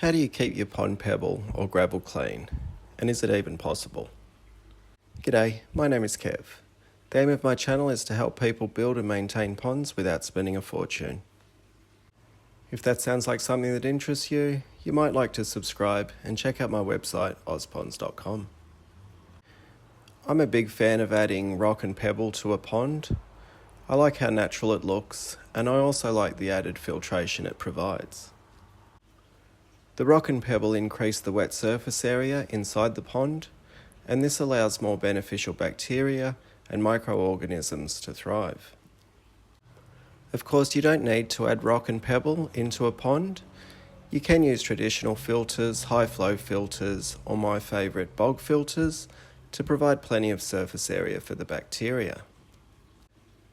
How do you keep your pond pebble or gravel clean? And is it even possible? G'day, my name is Kev. The aim of my channel is to help people build and maintain ponds without spending a fortune. If that sounds like something that interests you, you might like to subscribe and check out my website, Ozponds.com. I'm a big fan of adding rock and pebble to a pond. I like how natural it looks, and I also like the added filtration it provides. The rock and pebble increase the wet surface area inside the pond, and this allows more beneficial bacteria and microorganisms to thrive. Of course, you don't need to add rock and pebble into a pond. You can use traditional filters, high flow filters, or my favourite, bog filters, to provide plenty of surface area for the bacteria.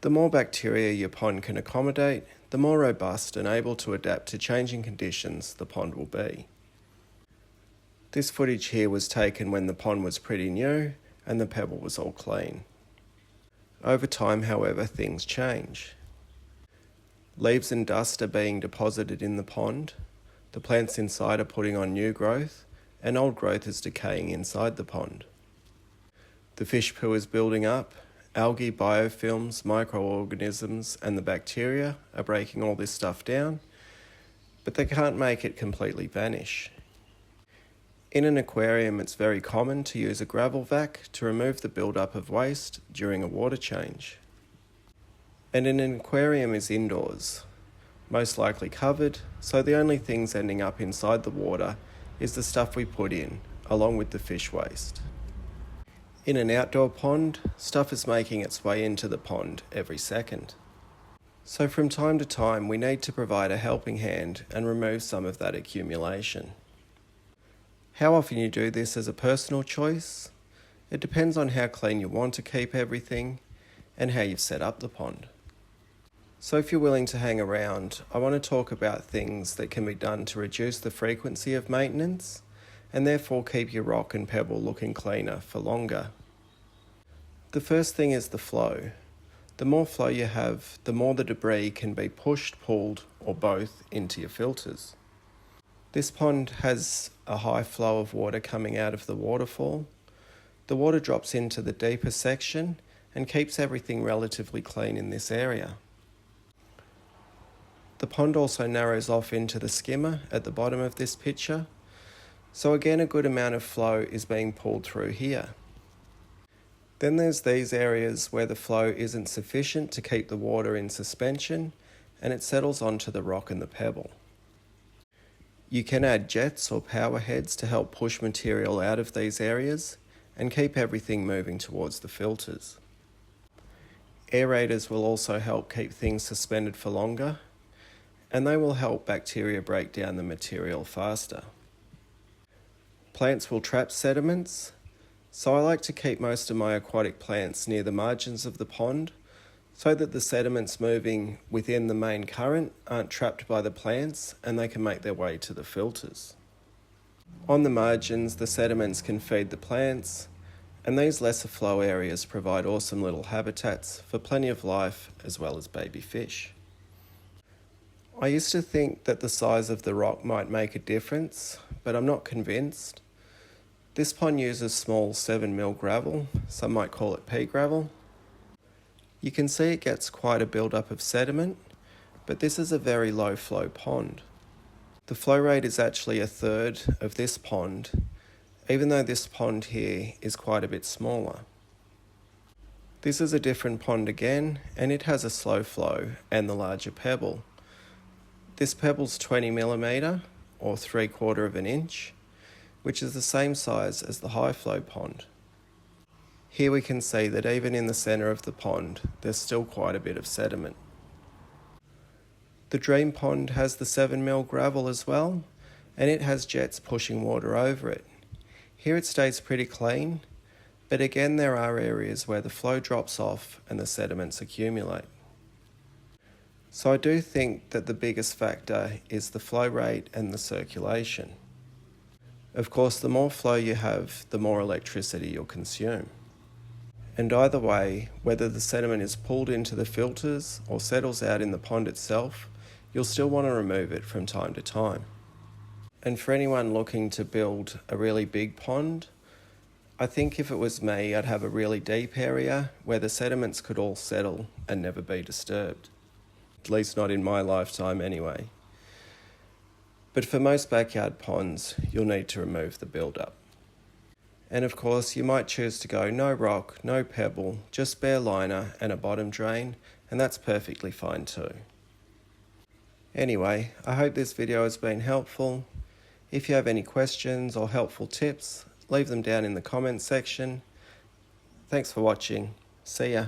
The more bacteria your pond can accommodate, the more robust and able to adapt to changing conditions the pond will be. This footage here was taken when the pond was pretty new and the pebble was all clean. Over time, however, things change. Leaves and dust are being deposited in the pond, the plants inside are putting on new growth, and old growth is decaying inside the pond. The fish poo is building up. Algae, biofilms, microorganisms and the bacteria are breaking all this stuff down, but they can't make it completely vanish. In an aquarium, it's very common to use a gravel vac to remove the build-up of waste during a water change. And an aquarium is indoors, most likely covered, so the only things ending up inside the water is the stuff we put in, along with the fish waste. In an outdoor pond, stuff is making its way into the pond every second. So from time to time, we need to provide a helping hand and remove some of that accumulation. How often you do this is a personal choice. It depends on how clean you want to keep everything and how you've set up the pond. So if you're willing to hang around, I want to talk about things that can be done to reduce the frequency of maintenance and therefore keep your rock and pebble looking cleaner for longer. The first thing is the flow. The more flow you have, the more the debris can be pushed, pulled, or both into your filters. This pond has a high flow of water coming out of the waterfall. The water drops into the deeper section and keeps everything relatively clean in this area. The pond also narrows off into the skimmer at the bottom of this picture. So again, a good amount of flow is being pulled through here. Then there's these areas where the flow isn't sufficient to keep the water in suspension and it settles onto the rock and the pebble. You can add jets or power heads to help push material out of these areas and keep everything moving towards the filters. Aerators will also help keep things suspended for longer, and they will help bacteria break down the material faster. Plants will trap sediments, so I like to keep most of my aquatic plants near the margins of the pond so that the sediments moving within the main current aren't trapped by the plants and they can make their way to the filters. On the margins, the sediments can feed the plants, and these lesser flow areas provide awesome little habitats for plenty of life as well as baby fish. I used to think that the size of the rock might make a difference, but I'm not convinced. This pond uses small 7mm gravel, some might call it pea gravel. You can see it gets quite a build-up of sediment, but this is a very low flow pond. The flow rate is actually a third of this pond, even though this pond here is quite a bit smaller. This is a different pond again, and it has a slow flow and the larger pebble. This pebble's 20mm or 3/4 of an inch, which is the same size as the high flow pond. Here we can see that even in the centre of the pond, there's still quite a bit of sediment. The dream pond has the 7mm gravel as well, and it has jets pushing water over it. Here it stays pretty clean, but again there are areas where the flow drops off and the sediments accumulate. So I do think that the biggest factor is the flow rate and the circulation. Of course, the more flow you have, the more electricity you'll consume. And either way, whether the sediment is pulled into the filters or settles out in the pond itself, you'll still want to remove it from time to time. And for anyone looking to build a really big pond, I think if it was me, I'd have a really deep area where the sediments could all settle and never be disturbed. At least not in my lifetime anyway. But for most backyard ponds, you'll need to remove the build-up. And of course, you might choose to go no rock, no pebble, just bare liner and a bottom drain, and that's perfectly fine too. Anyway, I hope this video has been helpful. If you have any questions or helpful tips, leave them down in the comments section. Thanks for watching. See ya.